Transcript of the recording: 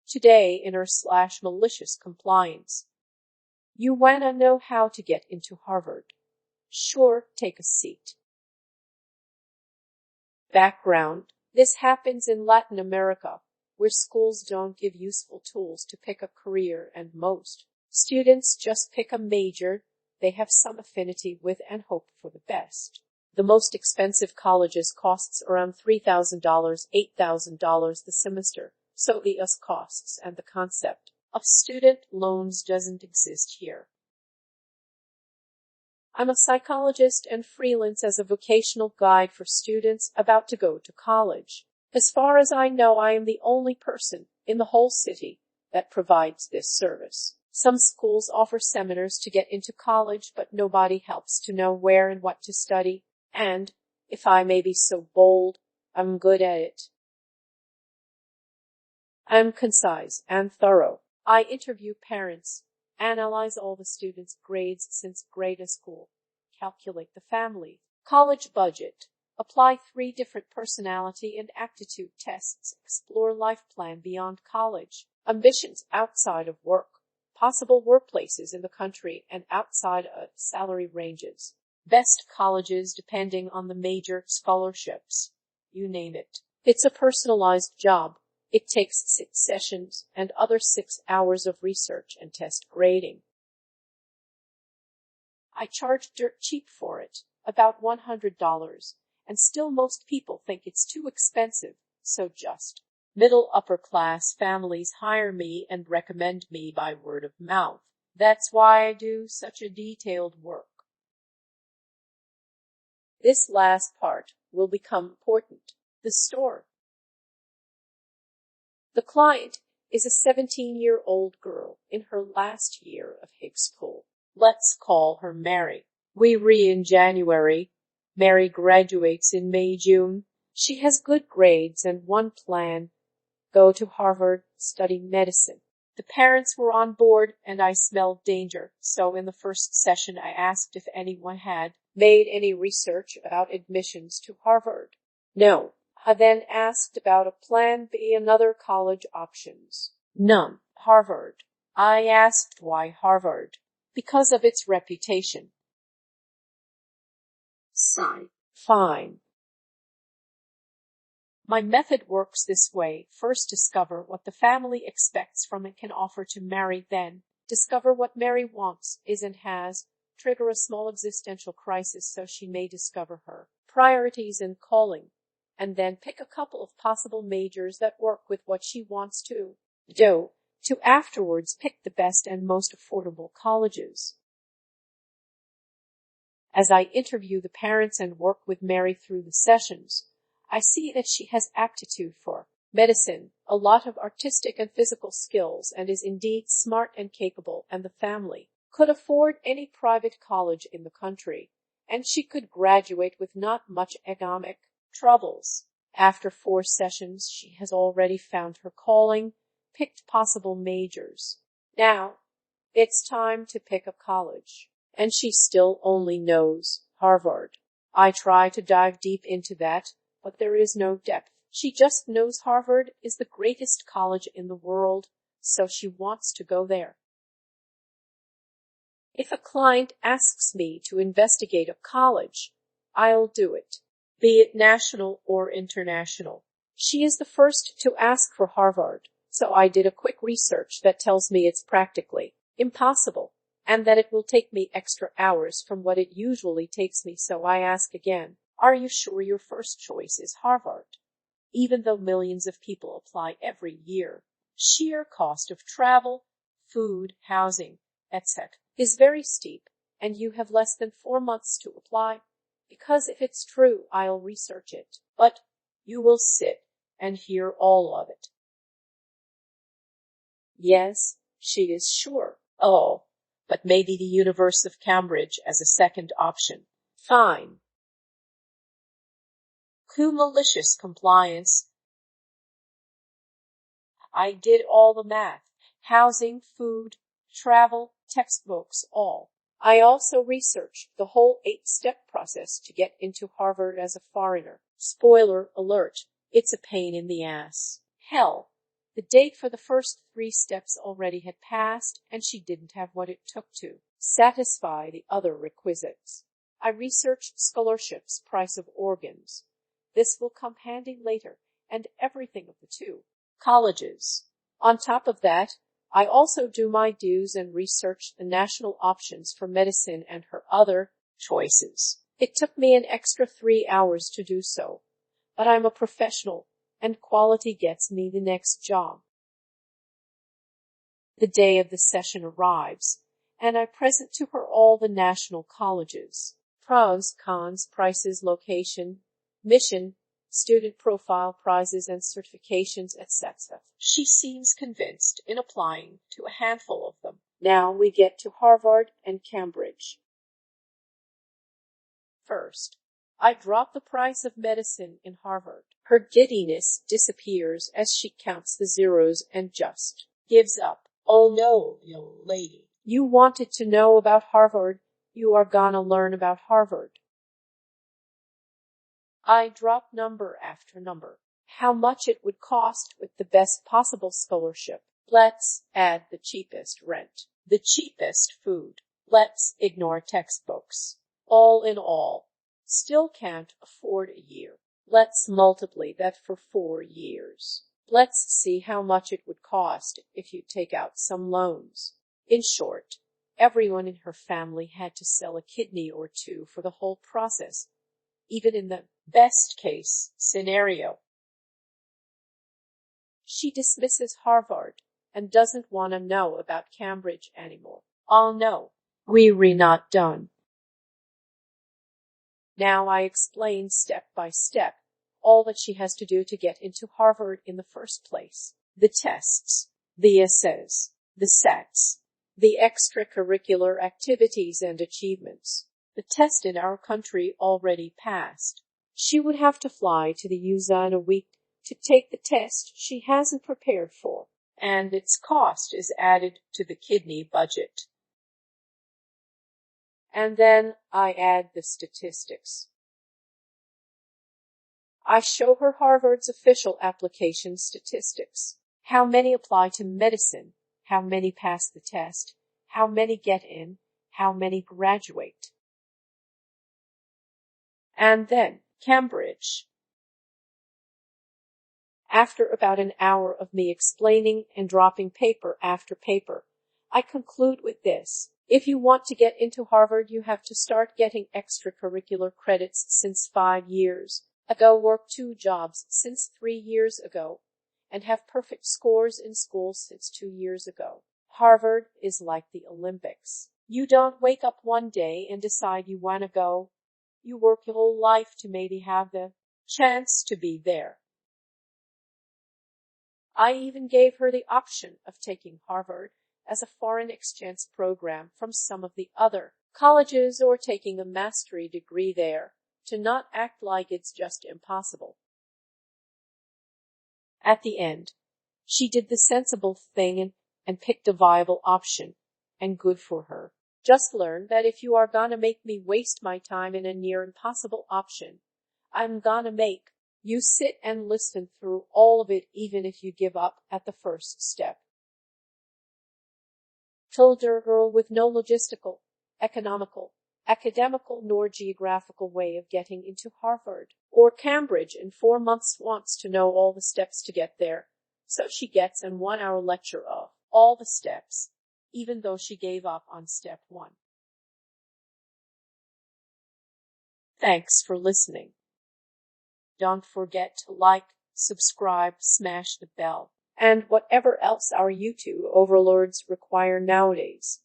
Today in /malicious compliance. You wanna know how to get into Harvard? Sure, take a seat. Background. This happens in Latin America, where schools don't give useful tools to pick a career and most students just pick a major they have some affinity with and hope for the best. The most expensive colleges costs around $3,000, $8,000 the semester, so the costs and the concept of student loans doesn't exist here. I'm a psychologist and freelance as a vocational guide for students about to go to college. As far as I know, I am the only person in the whole city that provides this service. Some schools offer seminars to get into college, but nobody helps to know where and what to study. And, if I may be so bold, I'm good at it. I'm concise and thorough. I interview parents, analyze all the students' grades since grade school, calculate the family, college budget, apply 3 different personality and aptitude tests, explore life plan beyond college, ambitions outside of work, possible workplaces in the country and outside of salary ranges, best colleges depending on the major, scholarships, you name it. It's a personalized job. It takes 6 sessions and other 6 hours of research and test grading. I charge dirt cheap for it, about $100, and still most people think it's too expensive, so just middle-upper class families hire me and recommend me by word of mouth. That's why I do such a detailed work. This last part will become important. The store. The client is a 17-year-old girl in her last year of high school. Let's call her Mary. We in January. Mary graduates in May, June. She has good grades and one plan: go to Harvard, study medicine. The parents were on board and I smelled danger, so in the first session I asked if anyone had made any research about admissions to Harvard. No. I then asked about a plan B and other college options. None. Harvard. I asked why Harvard. Because of its reputation. Sigh. Fine. My method works this way. First discover what the family expects from and can offer to Mary, then discover what Mary wants, is and has, trigger a small existential crisis so she may discover her priorities and calling, and then pick a couple of possible majors that work with what she wants to do, to afterwards pick the best and most affordable colleges. As I interview the parents and work with Mary through the sessions, I see that she has aptitude for medicine, a lot of artistic and physical skills, and is indeed smart and capable, and the family could afford any private college in the country, and she could graduate with not much economic troubles. After 4 sessions, she has already found her calling, picked possible majors. Now, it's time to pick a college, and she still only knows Harvard. I try to dive deep into that, but there is no depth. She just knows Harvard is the greatest college in the world, so she wants to go there. If a client asks me to investigate a college, I'll do it, be it national or international. She is the first to ask for Harvard, so I did a quick research that tells me it's practically impossible, and that it will take me extra hours from what it usually takes me, so I ask again, are you sure your first choice is Harvard? Even though millions of people apply every year, sheer cost of travel, food, housing, etc. is very steep, and you have less than 4 months to apply, because if it's true, I'll research it, but you will sit and hear all of it. Yes, she is sure. Oh, but maybe the University of Cambridge as a second option. Fine. Malicious compliance. I did all the math. Housing, food, travel, textbooks, all. I also researched the whole 8-step process to get into Harvard as a foreigner. Spoiler alert, it's a pain in the ass. Hell, The date for the first 3 steps already had passed, and she didn't have what it took to satisfy the other requisites. I researched scholarships, price of organs. This will come handy later, and everything of the two colleges. On top of that, I also do my dues and research the national options for medicine and her other choices. It took me an extra 3 hours to do so, but I'm a professional, and quality gets me the next job. The day of the session arrives, and I present to her all the national colleges. Pros, cons, prices, location, mission, student profile, prizes and certifications, etc. She seems convinced in applying to a handful of them. Now we get to Harvard and Cambridge. First, I drop the price of medicine in Harvard. Her giddiness disappears as she counts the zeros and just gives up. Oh no, young lady. You wanted to know about Harvard. You are gonna learn about Harvard. I drop number after number. How much it would cost with the best possible scholarship. Let's add the cheapest rent, the cheapest food. Let's ignore textbooks. All in all, still can't afford a year. Let's multiply that for 4 years. Let's see how much it would cost if you take out some loans. In short, everyone in her family had to sell a kidney or two for the whole process, even in the best case scenario. She dismisses Harvard and doesn't want to know about Cambridge anymore. Oh no, we're not done. Now I explain step by step all that she has to do to get into Harvard in the first place. The tests, the essays, the SATs, the extracurricular activities and achievements. The test in our country already passed. She would have to fly to the USA in a week to take the test she hasn't prepared for, and its cost is added to the kidney budget. And then I add the statistics. I show her Harvard's official application statistics. How many apply to medicine? How many pass the test? How many get in? How many graduate? And then Cambridge. After about an hour of me explaining and dropping paper after paper, I conclude with this. If you want to get into Harvard, you have to start getting extracurricular credits since 5 years ago, work 2 jobs since 3 years ago, and have perfect scores in school since 2 years ago. Harvard is like the Olympics. You don't wake up one day and decide you want to go. You work your whole life to maybe have the chance to be there. I even gave her the option of taking Harvard as a foreign exchange program from some of the other colleges or taking a master's degree there, to not act like it's just impossible. At the end, she did the sensible thing and picked a viable option, and good for her. Just learn that if you are gonna make me waste my time in a near impossible option, I'm gonna make you sit and listen through all of it, even if you give up at the first step. Told her girl with no logistical, economical, academical nor geographical way of getting into Harvard or Cambridge in 4 months wants to know all the steps to get there, so she gets an 1-hour lecture of all the steps, even though she gave up on step 1. Thanks for listening. Don't forget to like, subscribe, smash the bell, and whatever else our YouTube overlords require nowadays.